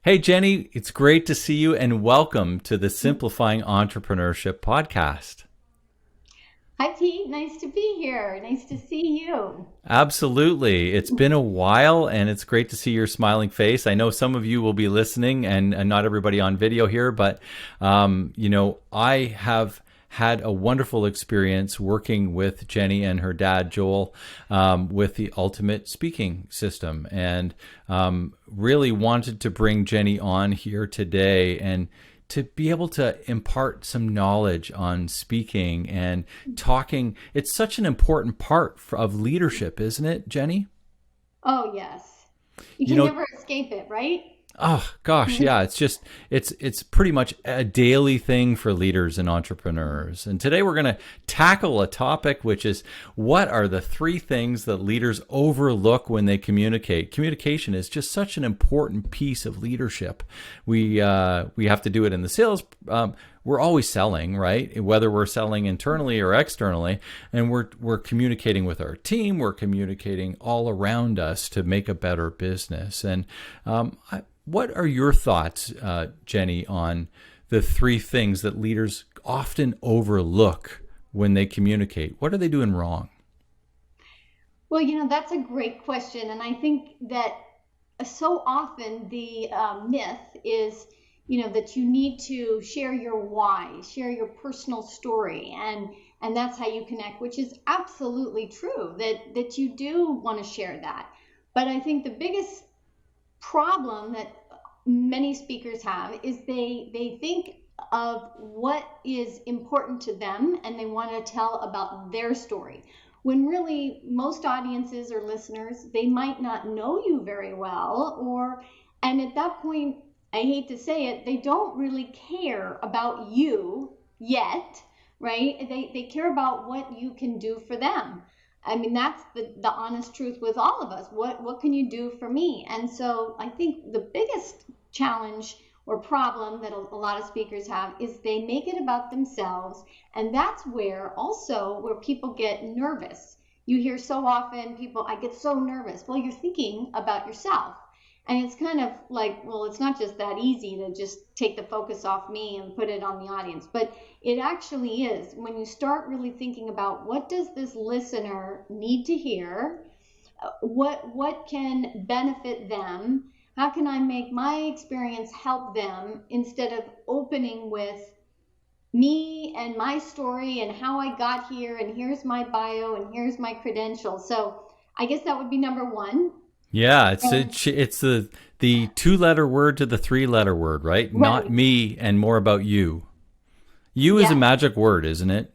Hey, Jenny, it's great to see you and welcome to the Simplifying Entrepreneurship Podcast. Hi, Pete. Nice to be here. Nice to see you. Absolutely. It's been a while and it's great to see your smiling face. I know some of you will be listening and not everybody on video here, but, I have had a wonderful experience working with Jenny and her dad, Joel, with the Ultimate Speaking System, and really wanted to bring Jenny on here today and to be able to impart some knowledge on speaking and talking. It's such an important part of leadership, isn't it, Jenny? Oh, yes. You can never escape it, right? Oh gosh, yeah, it's pretty much a daily thing for leaders and entrepreneurs. And today we're going to tackle a topic which is, what are the three things that leaders overlook when they communicate? Communication is just such an important piece of leadership. We have to do it in the sales. We're always selling, right? Whether we're selling internally or externally, and we're communicating with our team, we're communicating all around us to make a better business. And what are your thoughts, Jenny, on the three things that leaders often overlook when they communicate? What are they doing wrong? Well, that's a great question. And I think that so often the myth is, that you need to share your why, share your personal story, and that's how you connect, which is absolutely true, that you do want to share that. But I think the biggest problem that many speakers have is they think of what is important to them and they want to tell about their story, when really most audiences or listeners, they might not know you very well, and at that point, I hate to say it, they don't really care about you yet, right? They care about what you can do for them. I mean, that's the honest truth with all of us. What can you do for me? And so I think the biggest challenge or problem that a lot of speakers have is they make it about themselves. And that's where people get nervous. You hear so often I get so nervous. Well, you're thinking about yourself. And it's kind of like, well, it's not just that easy to just take the focus off me and put it on the audience. But it actually is. When you start really thinking about, what does this listener need to hear? What can benefit them? How can I make my experience help them, instead of opening with me and my story and how I got here and here's my bio and here's my credentials. So I guess that would be number one. Yeah, it's the two-letter word to the three-letter word, right? Not me and more about you. You is a magic word, isn't it?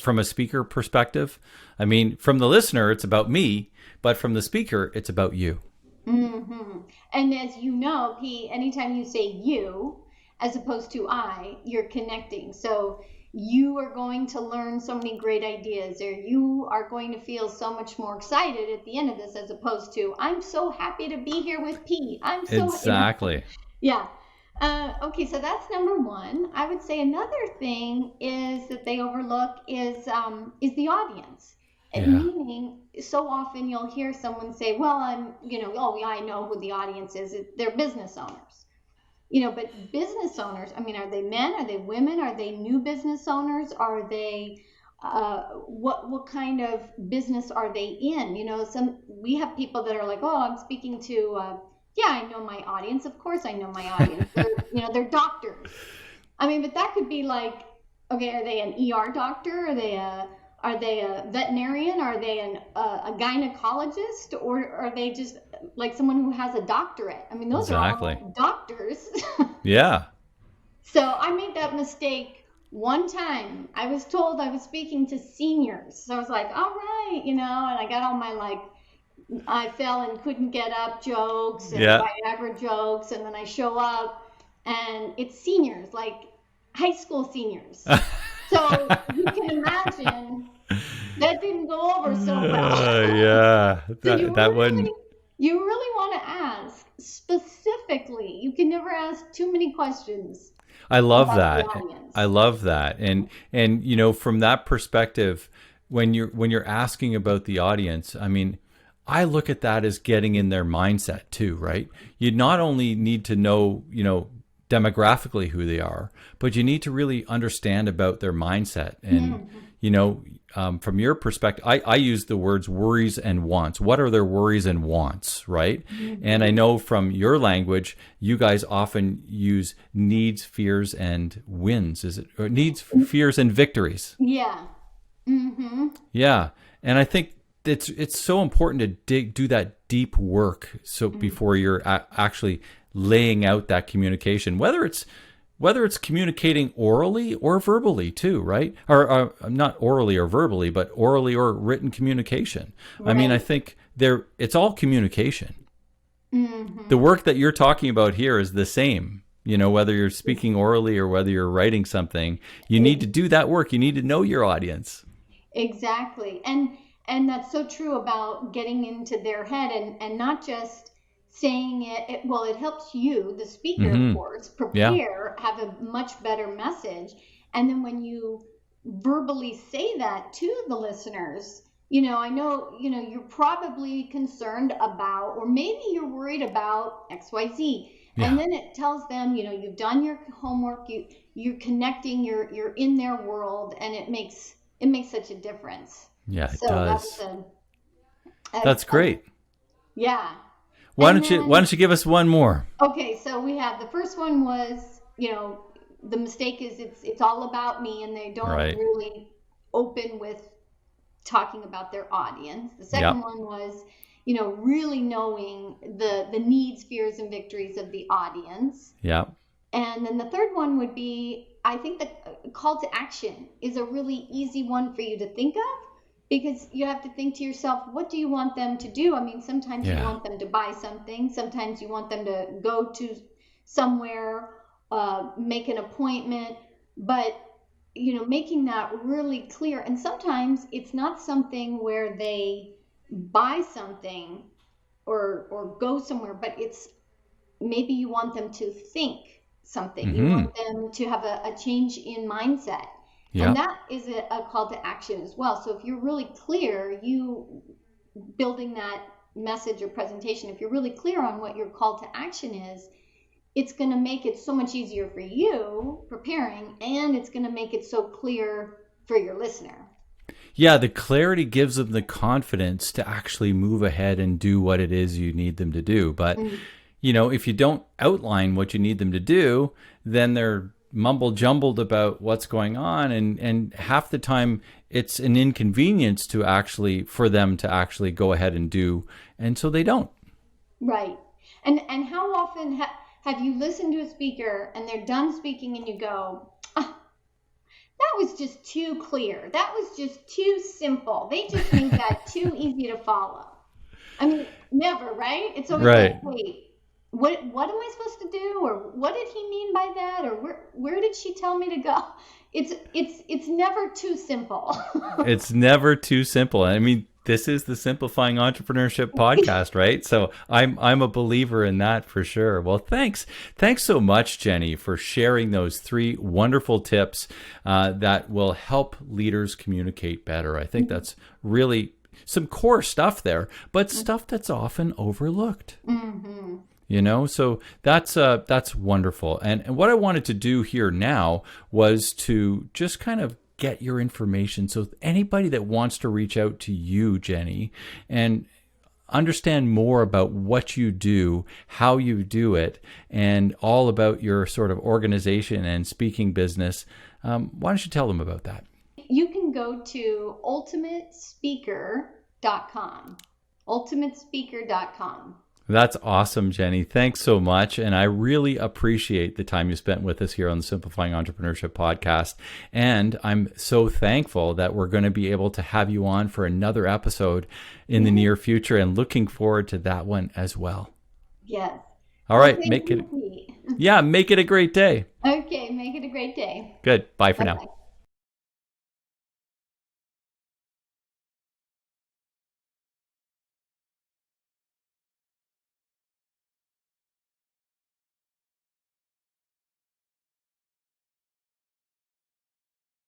From a speaker perspective. I mean, from the listener, it's about me, but from the speaker, it's about you. Mm-hmm. And as you know, Pete, anytime you say you as opposed to I, you're connecting. So you are going to learn so many great ideas, or you are going to feel so much more excited at the end of this, as opposed to, I'm so happy to be here with Pete. Exactly. Yeah. Okay, so that's number one. I would say another thing is that they overlook is the audience. Yeah. Meaning, so often you'll hear someone say, well, I know who the audience is. They're business owners. But business owners, are they men? Are they women? Are they new business owners? Are they, what kind of business are they in? We have people that are like, oh, I'm speaking to, I know my audience. Of course I know my audience. They're doctors. But that could be like, okay, are they an ER doctor? Are they a veterinarian? Are they a gynecologist? Or are they just like someone who has a doctorate? Those are all doctors. Yeah. So I made that mistake one time. I was told I was speaking to seniors. So I was like, all right, and I got all my I fell and couldn't get up jokes and Viagra jokes. And then I show up and it's seniors, like high school seniors. So you can imagine that didn't go over so well. Yeah, that wouldn't. You really want to ask specifically. You can never ask too many questions. I love that. I love that. And from that perspective, when you're asking about the audience, I look at that as getting in their mindset too, right? You not only need to know, demographically who they are, but you need to really understand about their mindset. And, from your perspective, I use the words worries and wants. What are their worries and wants, right? And I know from your language, you guys often use needs, fears, and wins. Is it or needs, fears, and victories? Yeah. Mm-hmm. Yeah. And I think it's so important to do that deep work before you're actually laying out that communication, whether it's communicating orally or verbally too, right? Or not orally or verbally, but orally or written communication. Right. I mean, I think it's all communication. Mm-hmm. The work that you're talking about here is the same. Whether you're speaking orally or whether you're writing something, you need to do that work. You need to know your audience. Exactly. And that's so true about getting into their head and not just saying it. Well, it helps you, the speaker, of course, prepare, have a much better message. And then when you verbally say that to the listeners, I know, you're probably concerned about, or maybe you're worried about XYZ. Yeah. And then it tells them, you've done your homework, you're connecting, you're in their world, and it makes such a difference. Yeah, it does. That's great. Yeah. Why don't you give us one more? Okay, so we have the first one was, the mistake is it's all about me, and they don't really open with talking about their audience. The second one was, really knowing the needs, fears, and victories of the audience. Yeah. And then the third one would be, I think the call to action is a really easy one for you to think of, because you have to think to yourself, what do you want them to do? I mean, sometimes you want them to buy something. Sometimes you want them to go to somewhere, make an appointment, but, making that really clear. And sometimes it's not something where they buy something or go somewhere, but it's maybe you want them to think something. Mm-hmm. You want them to have a change in mindset. Yeah. And that is a call to action as well. So if you're really clear, you building that message or presentation, if you're really clear on what your call to action is, it's going to make it so much easier for you preparing, and it's going to make it so clear for your listener. Yeah, the clarity gives them the confidence to actually move ahead and do what it is you need them to do. But, if you don't outline what you need them to do, then they're mumble jumbled about what's going on, and half the time it's an inconvenience for them to actually go ahead and do, and so they don't. Right. And how often have you listened to a speaker and they're done speaking and you go, that was just too clear, that was just too simple, they just made that too easy to follow? I mean, never, right? It's always like, wait, what am I supposed to do? Or what did he mean by that? Or where did she tell me to go? It's never too simple. It's never too simple. I mean, this is the Simplifying Entrepreneurship Podcast, right? So I'm a believer in that for sure. Well, thanks so much, Jenny, for sharing those 3 wonderful tips that will help leaders communicate better. I think that's really some core stuff there, but stuff that's often overlooked. Mm-hmm. So that's wonderful. And what I wanted to do here now was to just kind of get your information. So anybody that wants to reach out to you, Jenny, and understand more about what you do, how you do it, and all about your sort of organization and speaking business, why don't you tell them about that? You can go to ultimatespeaker.com. ultimatespeaker.com. That's awesome, Jenny. Thanks so much. And I really appreciate the time you spent with us here on the Simplifying Entrepreneurship Podcast. And I'm so thankful that we're going to be able to have you on for another episode in the near future, and looking forward to that one as well. Yes. All right. Make it a great day. Okay. Make it a great day. Good. Bye for now.